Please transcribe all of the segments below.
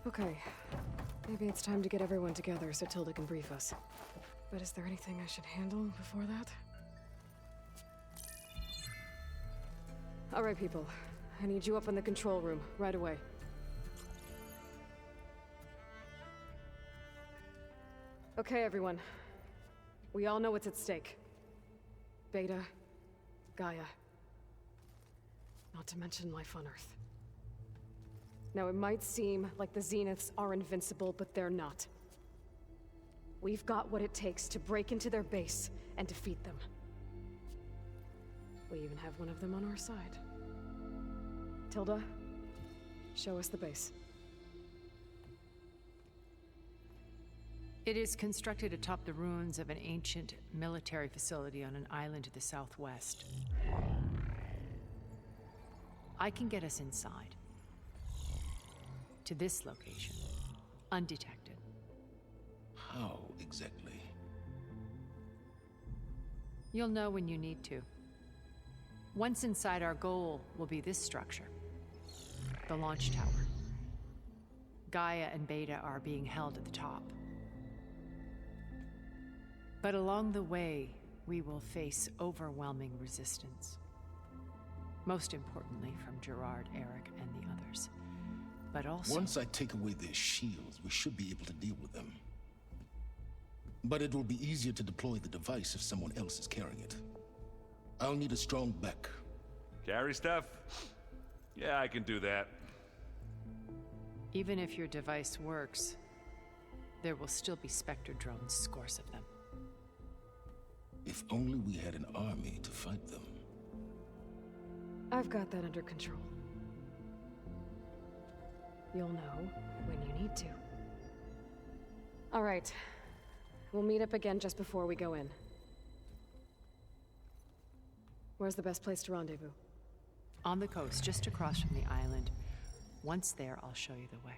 Okay. Maybe it's time to get everyone together so Tilda can brief us. But is there anything I should handle before that? All right, people. I need you up in the control room, right away. Okay, everyone. We all know what's at stake. Beta, Gaia. Not to mention life on Earth. Now, it might seem like the Zeniths are invincible, but they're not. We've got what it takes to break into their base and defeat them. We even have one of them on our side. Tilda, show us the base. It is constructed atop the ruins of an ancient military facility on an island to the southwest. I can get us inside. To this location, undetected. How exactly? You'll know when you need to. Once inside, our goal will be this structure. The launch tower. Gaia and Beta are being held at the top. But along the way, we will face overwhelming resistance. Most importantly from Gerard, Eric, and the others. But also... Once I take away their shields, we should be able to deal with them. But it will be easier to deploy the device if someone else is carrying it. I'll need a strong back. Carry stuff? Yeah, I can do that. Even if your device works, there will still be Spectre drones, scores of them. If only we had an army to fight them. I've got that under control. You'll know when you need to. All right. We'll meet up again just before we go in. Where's the best place to rendezvous? On the coast, just across from the island. Once there, I'll show you the way.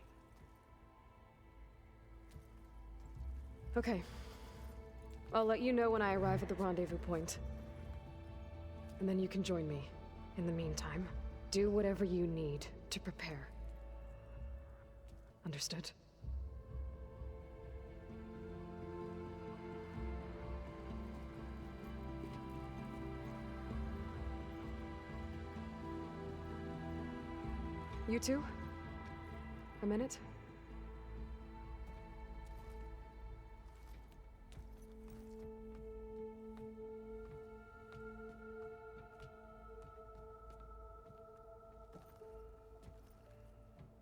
Okay. I'll let you know when I arrive at the rendezvous point. And then you can join me. In the meantime, do whatever you need to prepare. Understood? You two? A minute?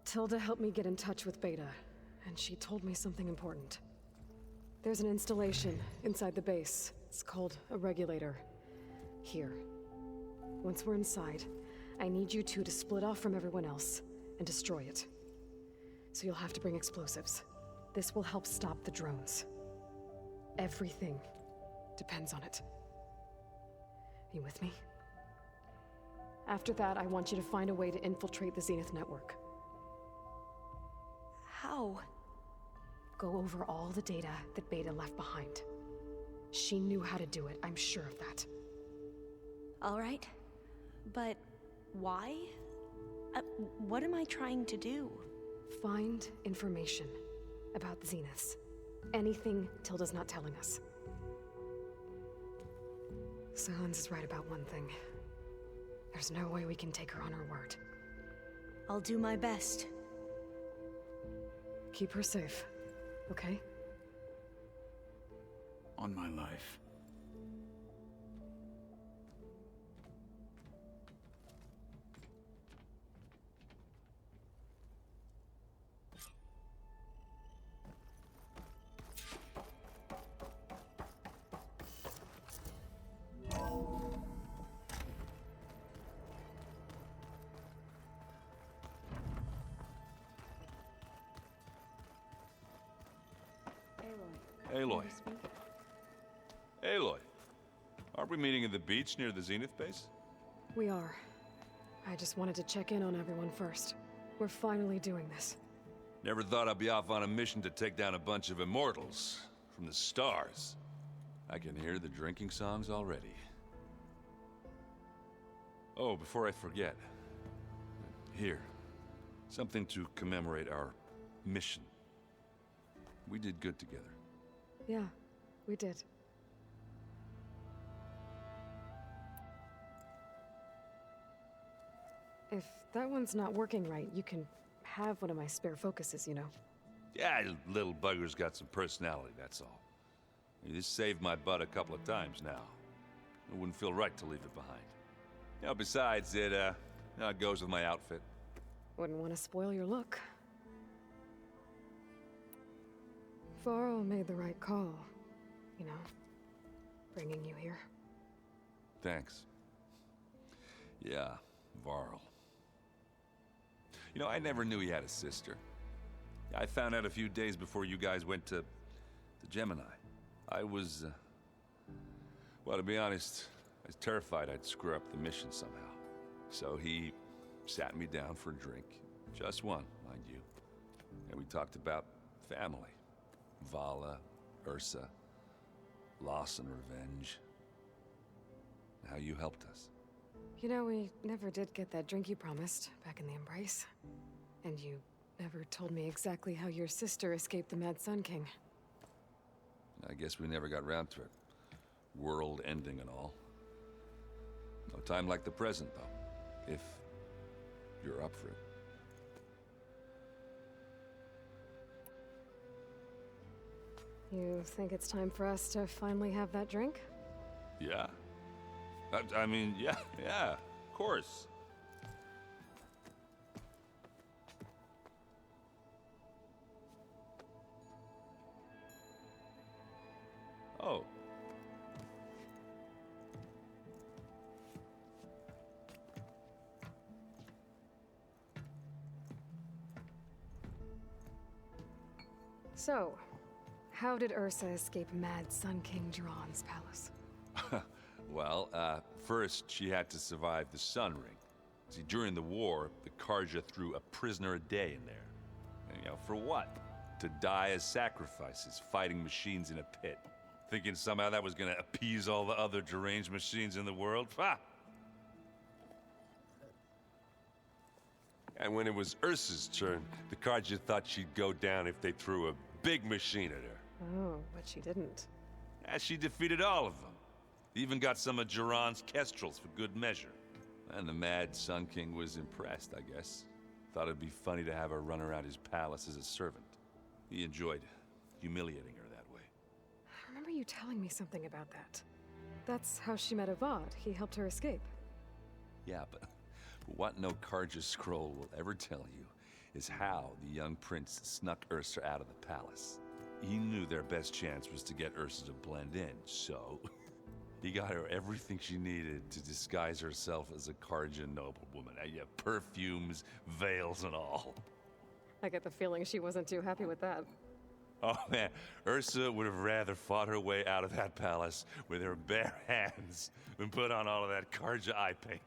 Tilda helped me get in touch with Beta, and she told me something important. There's an installation inside the base. It's called a regulator. Here. Once we're inside, I need you two to split off from everyone else and destroy it. So you'll have to bring explosives. This will help stop the drones. Everything depends on it. You with me? After that, I want you to find a way to infiltrate the Zenith network. How? Go over all the data that Beta left behind. She knew how to do it, I'm sure of that. All right. But why? What am I trying to do? Find information about the Zeniths. Anything Tilda's not telling us. Silence is right about one thing. There's no way we can take her on her word. I'll do my best. Keep her safe, okay? On my life. Aloy. Aloy. Aren't we meeting at the beach near the Zenith base? We are. I just wanted to check in on everyone first. We're finally doing this. Never thought I'd be off on a mission to take down a bunch of immortals from the stars. I can hear the drinking songs already. Oh, before I forget. Here. Something to commemorate our mission. We did good together. Yeah, we did. If that one's not working right, you can have one of my spare focuses, you know. Yeah, little bugger's got some personality, that's all. This saved my butt a couple of times now. It wouldn't feel right to leave it behind. You know, besides, it goes with my outfit. Wouldn't want to spoil your look. Varl made the right call, you know, bringing you here. Thanks. Yeah, Varl. You know, I never knew he had a sister. I found out a few days before you guys went to Gemini. I was, well, to be honest, I was terrified I'd screw up the mission somehow. So he sat me down for a drink. Just one, mind you. And we talked about family. Vala, Ursa, loss and revenge. How you helped us. You know, we never did get that drink you promised back in the Embrace. And you never told me exactly how your sister escaped the Mad Sun King. I guess we never got round to it. World ending and all. No time like the present, though. If you're up for it. You think it's time for us to finally have that drink? Yeah. I mean, yeah, of course. Oh. So, how did Ursa escape Mad Sun King Jiran's palace? Well, first she had to survive the Sun Ring. See, during the war, the Karja threw a prisoner a day in there. And, you know, for what? To die as sacrifices, fighting machines in a pit. Thinking somehow that was gonna appease all the other deranged machines in the world? Ha! And when it was Ursa's turn, the Karja thought she'd go down if they threw a big machine at her. Oh, but she didn't. And she defeated all of them. Even got some of Jiran's kestrels for good measure. And the Mad Sun King was impressed, I guess. Thought it'd be funny to have her run around his palace as a servant. He enjoyed humiliating her that way. I remember you telling me something about that. That's how she met Avad. He helped her escape. Yeah, but what no Karja scroll will ever tell you is how the young prince snuck Ursa out of the palace. He knew their best chance was to get Ursa to blend in, so he got her everything she needed to disguise herself as a Karja noblewoman. Yeah, perfumes, veils, and all. I get the feeling she wasn't too happy with that. Oh man, Ursa would have rather fought her way out of that palace with her bare hands than put on all of that Karja eye paint.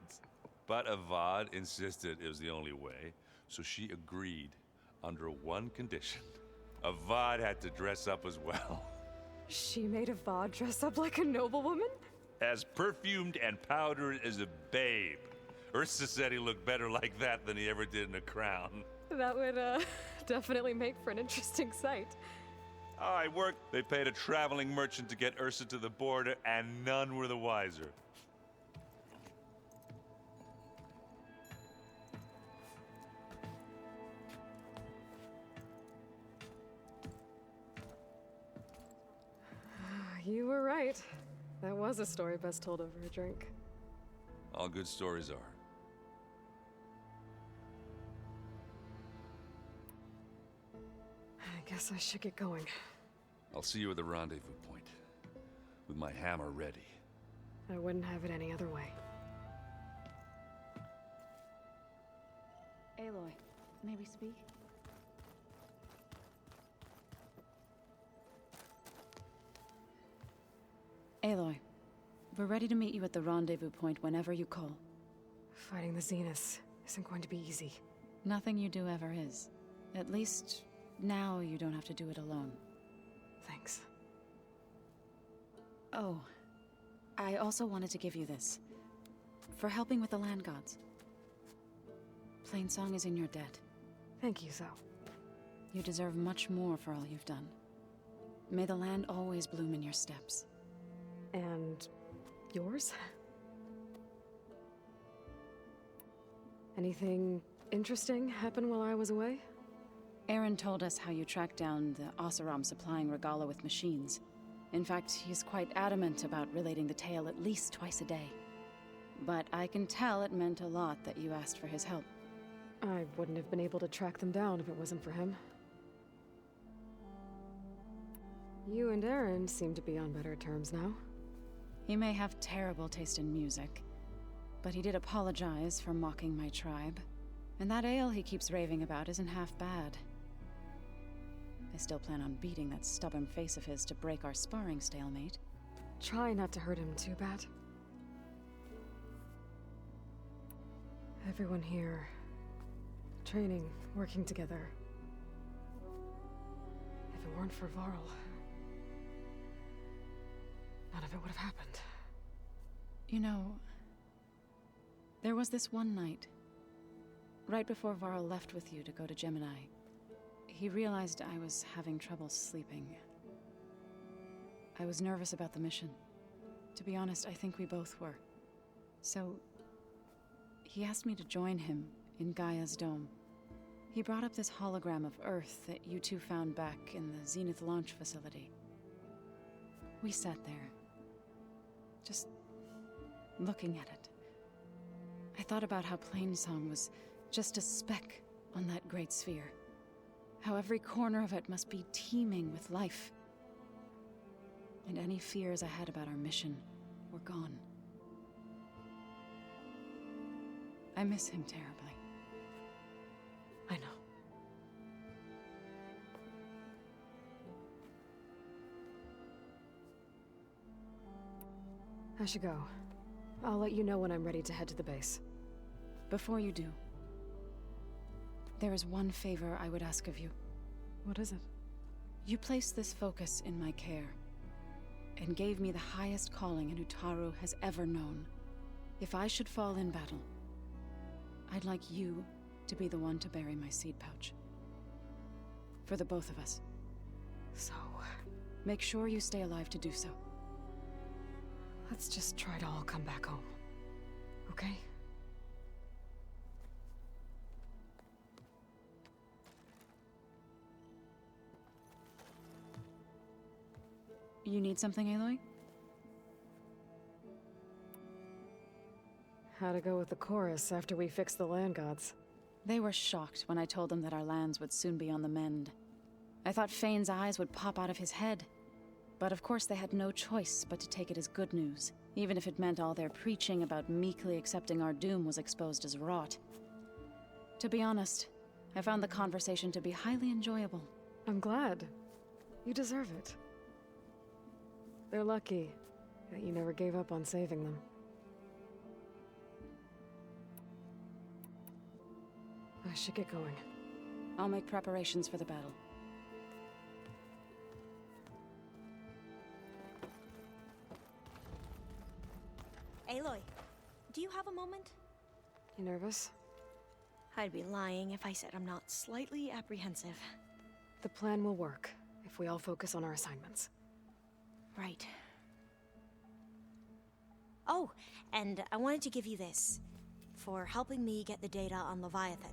But Avad insisted it was the only way, so she agreed under one condition. Avad had to dress up as well. She made Avad dress up like a noblewoman? As perfumed and powdered as a babe. Ursa said he looked better like that than he ever did in a crown. That would, definitely make for an interesting sight. Oh, it worked. They paid a traveling merchant to get Ursa to the border, and none were the wiser. You were right. That was a story best told over a drink. All good stories are. I guess I should get going. I'll see you at the rendezvous point, with my hammer ready. I wouldn't have it any other way. Aloy, may we speak? Aloy, we're ready to meet you at the rendezvous point whenever you call. Fighting the Zeniths isn't going to be easy. Nothing you do ever is. At least, now you don't have to do it alone. Thanks. Oh, I also wanted to give you this. For helping with the land gods. Plainsong is in your debt. Thank you, Zo. You deserve much more for all you've done. May the land always bloom in your steps. And yours? Anything interesting happen while I was away? Aaron told us how you tracked down the Oseram supplying Regala with machines. In fact, he's quite adamant about relating the tale at least twice a day. But I can tell it meant a lot that you asked for his help. I wouldn't have been able to track them down if it wasn't for him. You and Aaron seem to be on better terms now. He may have terrible taste in music, but he did apologize for mocking my tribe. And that ale he keeps raving about isn't half bad. I still plan on beating that stubborn face of his to break our sparring stalemate. Try not to hurt him too bad. Everyone here, training, working together. If it weren't for Varl, none of it would have happened. You know, there was this one night, right before Varl left with you to go to Gemini. He realized I was having trouble sleeping. I was nervous about the mission. To be honest, I think we both were. So, he asked me to join him in Gaia's dome. He brought up this hologram of Earth that you two found back in the Zenith launch facility. We sat there, just looking at it. I thought about how Plainsong was just a speck on that great sphere. How every corner of it must be teeming with life. And any fears I had about our mission were gone. I miss him terribly. I know. I should go. I'll let you know when I'm ready to head to the base. Before you do, there is one favor I would ask of you. What is it? You placed this focus in my care, and gave me the highest calling an Utaru has ever known. If I should fall in battle, I'd like you to be the one to bury my seed pouch. For the both of us. So, Make sure you stay alive to do so. let's just try to all come back home. Okay? You need something, Aloy? How to go with the chorus after we fix the land gods. They were shocked when I told them that our lands would soon be on the mend. I thought Fane's eyes would pop out of his head. But of course they had no choice but to take it as good news, even if it meant all their preaching about meekly accepting our doom was exposed as rot. To be honest, I found the conversation to be highly enjoyable. I'm glad. You deserve it. They're lucky that you never gave up on saving them. I should get going. I'll make preparations for the battle. Aloy, do you have a moment? You nervous? I'd be lying if I said I'm not slightly apprehensive. The plan will work if we all focus on our assignments. Right. Oh, and I wanted to give you this, for helping me get the data on Leviathan.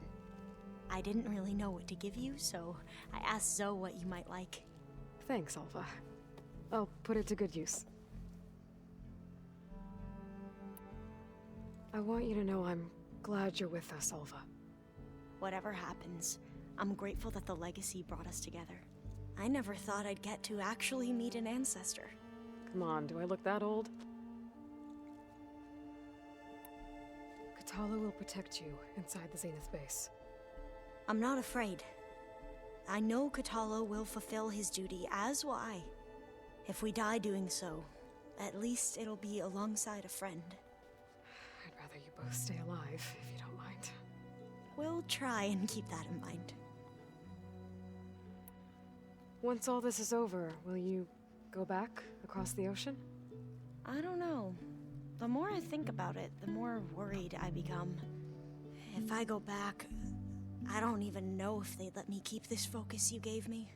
I didn't really know what to give you, so I asked Zoe what you might like. Thanks, Alpha. I'll put it to good use. I want you to know I'm glad you're with us, Alpha. Whatever happens, I'm grateful that the legacy brought us together. I never thought I'd get to actually meet an ancestor. Come on, do I look that old? Katala will protect you inside the Zenith base. I'm not afraid. I know Katala will fulfill his duty, as will I. If we die doing so, at least it'll be alongside a friend. I'd rather you both stay alive, if you don't mind. We'll try and keep that in mind. Once all this is over, will you go back across the ocean? I don't know. The more I think about it, the more worried I become. If I go back, I don't even know if they'd let me keep this focus you gave me,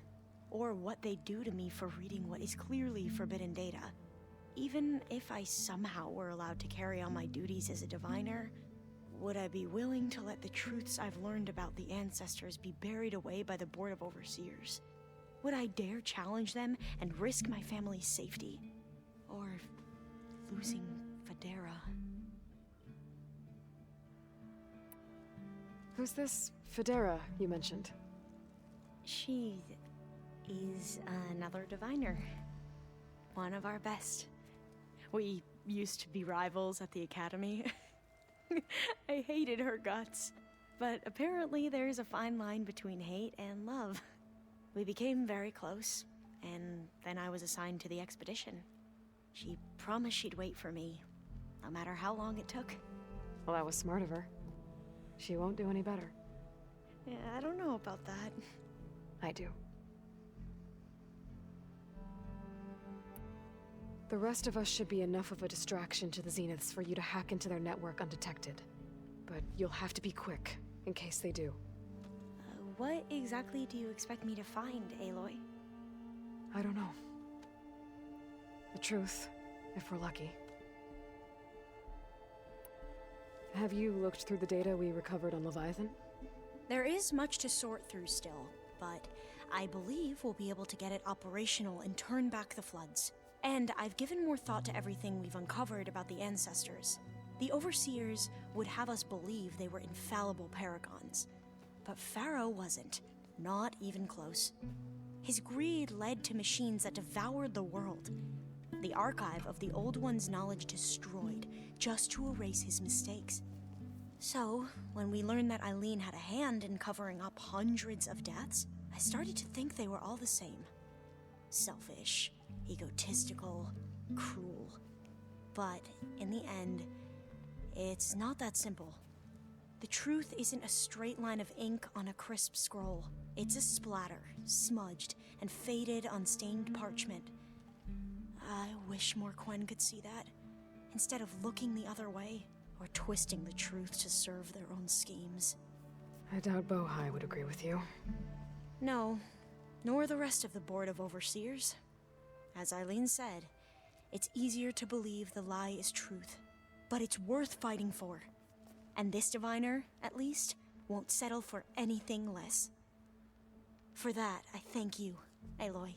or what they'd do to me for reading what is clearly forbidden data. Even if I somehow were allowed to carry on my duties as a diviner, would I be willing to let the truths I've learned about the ancestors be buried away by the Board of Overseers? Would I dare challenge them and risk my family's safety? Or losing Federa? Who's this Federa you mentioned? She is another diviner. One of our best. We used to be rivals at the academy. I hated her guts. But apparently there's a fine line between hate and love. We became very close, and then I was assigned to the expedition. She promised she'd wait for me, no matter how long it took. Well, that was smart of her. She won't do any better. Yeah, I don't know about that. I do. The rest of us should be enough of a distraction to the Zeniths for you to hack into their network undetected. But you'll have to be quick, in case they do. What exactly do you expect me to find, Aloy? I don't know. The truth, if we're lucky. Have you looked through the data we recovered on Leviathan? There is much to sort through still, but I believe we'll be able to get it operational and turn back the floods. And I've given more thought to everything we've uncovered about the ancestors. The Overseers would have us believe they were infallible paragons. But Pharaoh wasn't. Not even close. His greed led to machines that devoured the world. The archive of the Old One's knowledge destroyed, just to erase his mistakes. So, when we learned that Eileen had a hand in covering up hundreds of deaths, I started to think they were all the same. Selfish, egotistical, cruel. But, in the end, it's not that simple. The truth isn't a straight line of ink on a crisp scroll. It's a splatter, smudged, and faded on stained parchment. I wish more Quen could see that, instead of looking the other way, or twisting the truth to serve their own schemes. I doubt Bohai would agree with you. No, nor the rest of the Board of Overseers. As Eileen said, it's easier to believe the lie is truth, but it's worth fighting for. And this diviner, at least, won't settle for anything less. For that, I thank you, Aloy.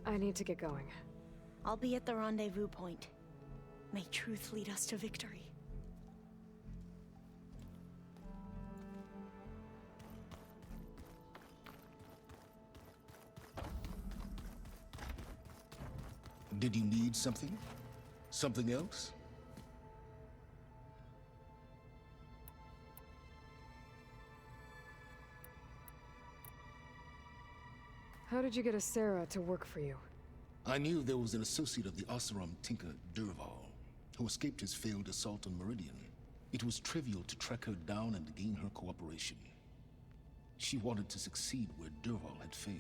I need to get going. I'll be at the rendezvous point. May truth lead us to victory. Did you need something? Something else? How did you get a Sarah to work for you? I knew there was an associate of the Oseram tinker, Durval, who escaped his failed assault on Meridian. It was trivial to track her down and gain her cooperation. She wanted to succeed where Durval had failed.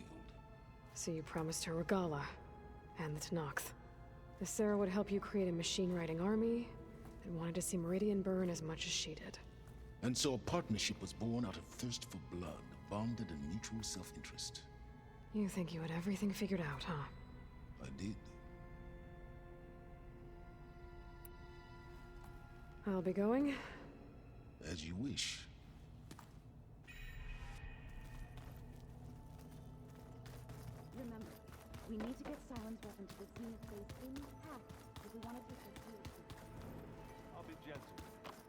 So you promised her Regala, and the Tenakth. The Sarah would help you create a machine-writing army, and wanted to see Meridian burn as much as she did. And so a partnership was born out of thirst for blood, bonded in mutual self-interest. You think you had everything figured out, huh? I did. I'll be going. As you wish. Remember, we need to get Silence weapon to the Zenith base in this path if we want to take this seriously. I'll be gentle.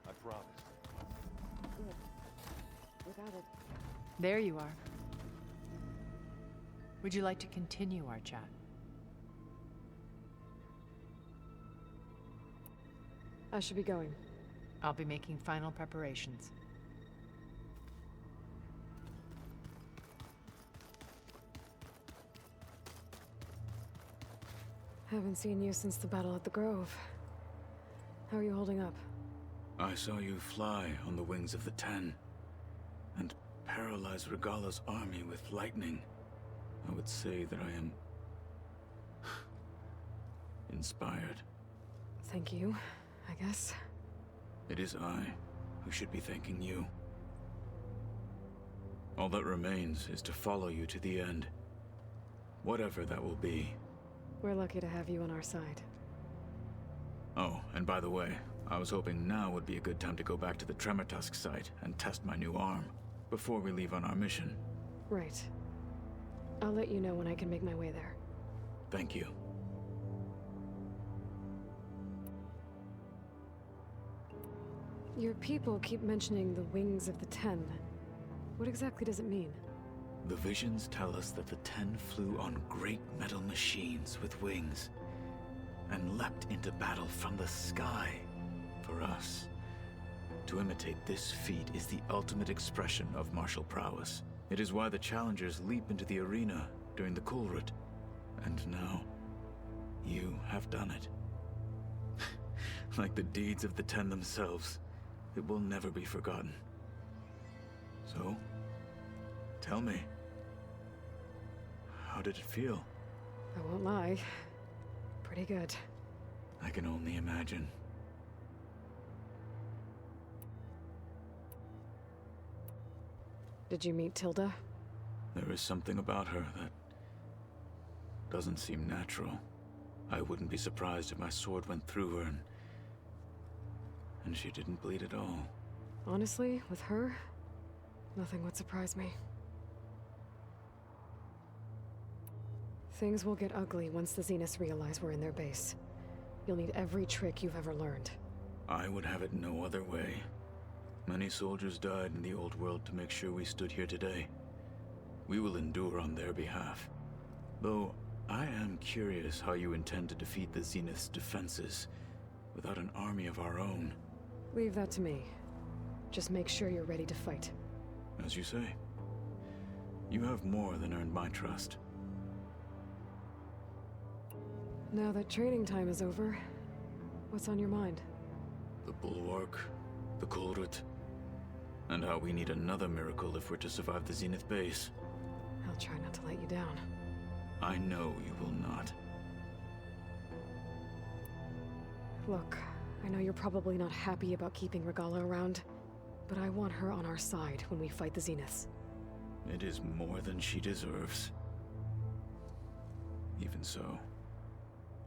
I promise. Good. Without it, There you are. Would you like to continue our chat? I should be going. I'll be making final preparations. Haven't seen you since the battle at the Grove. How are you holding up? I saw you fly on the wings of the Ten, and paralyze Regala's army with lightning. I would say that I am inspired. Thank you, I guess. It is I who should be thanking you. All that remains is to follow you to the end. Whatever that will be. We're lucky to have you on our side. Oh, and by the way, I was hoping now would be a good time to go back to the Tremortusk site and test my new arm, before we leave on our mission. Right. I'll let you know when I can make my way there. Thank you. Your people keep mentioning the wings of the Ten. What exactly does it mean? The visions tell us that the Ten flew on great metal machines with wings, and leapt into battle from the sky for us. To imitate this feat is the ultimate expression of martial prowess. It is why the challengers leap into the arena during the Kulrut. And now, you have done it. Like the deeds of the Ten themselves, it will never be forgotten. So, tell me, how did it feel? I won't lie. Pretty good. I can only imagine. Did you meet Tilda? There is something about her that doesn't seem natural. I wouldn't be surprised if my sword went through her and she didn't bleed at all. Honestly, with her, nothing would surprise me. Things will get ugly once the Zeniths realize we're in their base. You'll need every trick you've ever learned. I would have it no other way. Many soldiers died in the old world to make sure we stood here today. We will endure on their behalf. Though, I am curious how you intend to defeat the Zenith's defenses without an army of our own. Leave that to me. Just make sure you're ready to fight. As you say. You have more than earned my trust. Now that training time is over, what's on your mind? The Bulwark, the Kulrut, and how we need another miracle if we're to survive the Zenith base. I'll try not to let you down. I know you will not. Look, I know you're probably not happy about keeping Regala around, but I want her on our side when we fight the Zeniths. It is more than she deserves. Even so,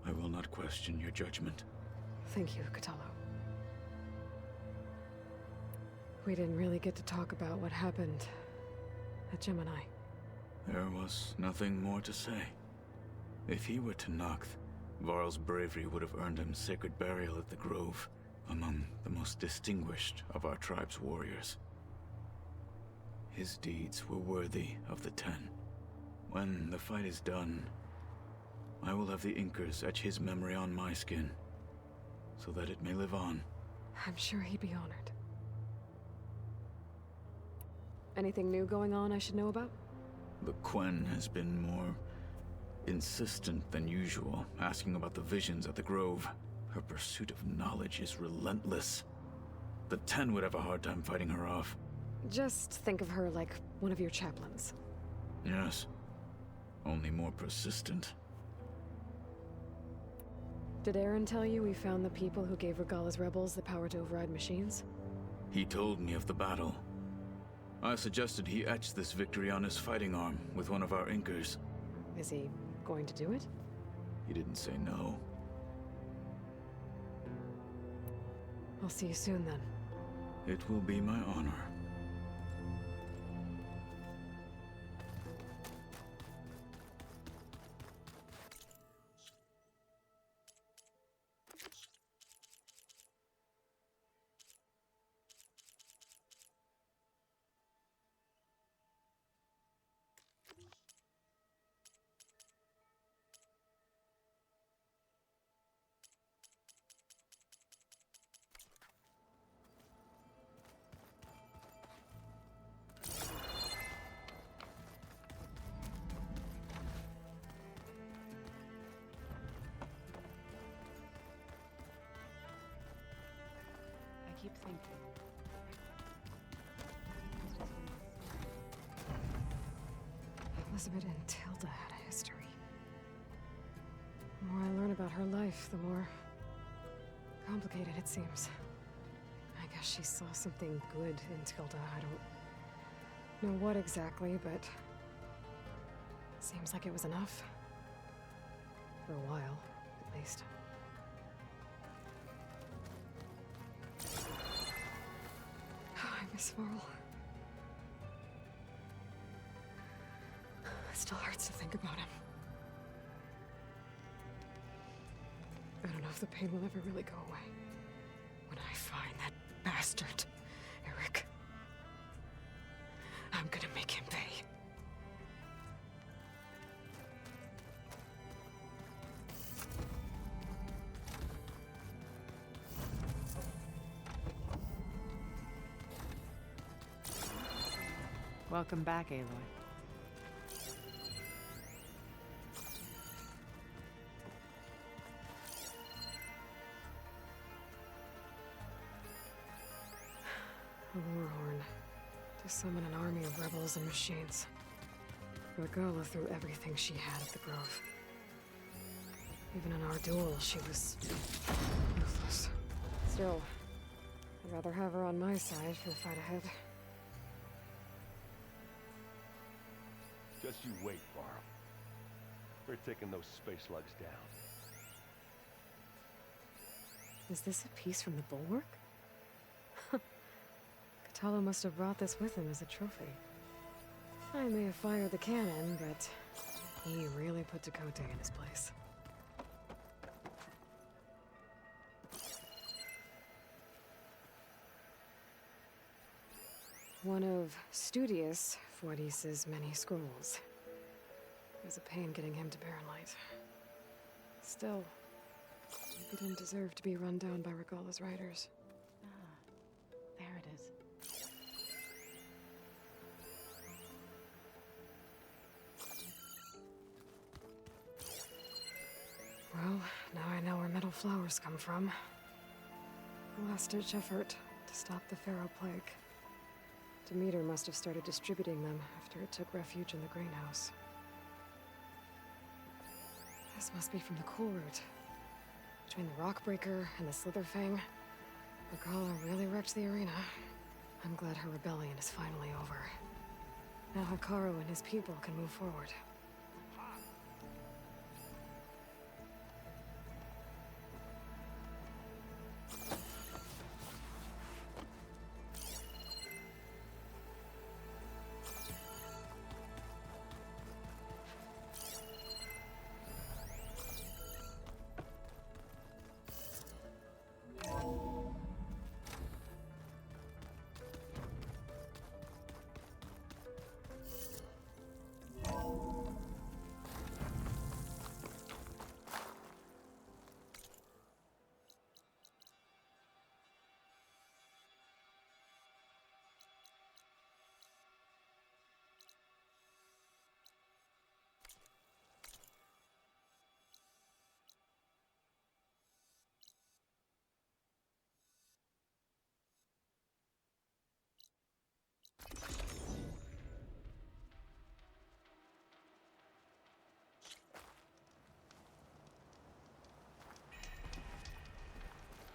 I will not question your judgment. Thank you, Kotallo. We didn't really get to talk about what happened at Gemini. There was nothing more to say. If he were to Noct, Varl's bravery would have earned him sacred burial at the Grove, among the most distinguished of our tribe's warriors. His deeds were worthy of the Ten. When the fight is done, I will have the Inkers etch his memory on my skin, so that it may live on. I'm sure he'd be honored. Anything new going on I should know about? The Quen has been more insistent than usual, asking about the visions at the Grove. Her pursuit of knowledge is relentless. The Ten would have a hard time fighting her off. Just think of her like one of your chaplains. Yes. Only more persistent. Did Aaron tell you we found the people who gave Regala's rebels the power to override machines? He told me of the battle. I suggested he etch this victory on his fighting arm with one of our Inkers. Is he going to do it? He didn't say no. I'll see you soon then. It will be my honor. I keep thinking. Elizabeth and Tilda had a history. The more I learn about her life, the more complicated it seems. I guess she saw something good in Tilda. I don't know what exactly, but seems like it was enough. For a while, at least. I miss Varl. It still hurts to think about him. I don't know if the pain will ever really go away. When I find that bastard, Eric, I'm gonna make him pay. Welcome back, Aloy. A war horn. To summon an army of rebels and machines. Regala threw everything she had at the Grove. Even in our duel, she was ruthless. Still, I'd rather have her on my side for the fight ahead. Just you wait, Varl. We're taking those space slugs down. Is this a piece from the bulwark? Katalo must have brought this with him as a trophy. I may have fired the cannon, but he really put Dakota in his place. One of Studious Fuadis's many scrolls. It was a pain getting him to Barren Light. Still, he didn't deserve to be run down by Regala's riders. Ah, there it is. Well, now I know where metal flowers come from. A last-ditch effort to stop the Pharaoh Plague. Demeter must have started distributing them after it took refuge in the greenhouse. This must be from the Cool Route. Between the Rockbreaker and the Slitherfang, Regala really wrecked the arena. I'm glad her rebellion is finally over. Now Hikaru and his people can move forward.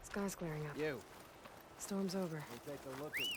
Sky's clearing up. You. Storm's over. We'll take a look at you.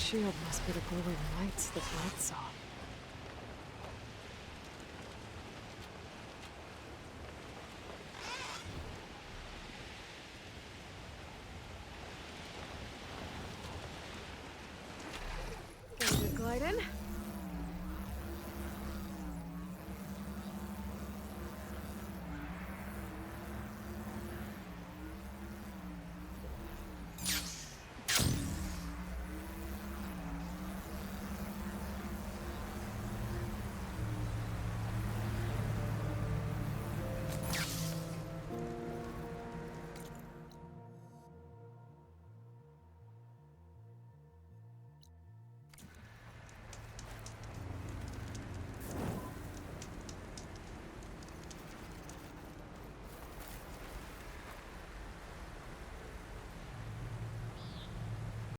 shield must be the glowing lights the Blood saw. Gonna glide in.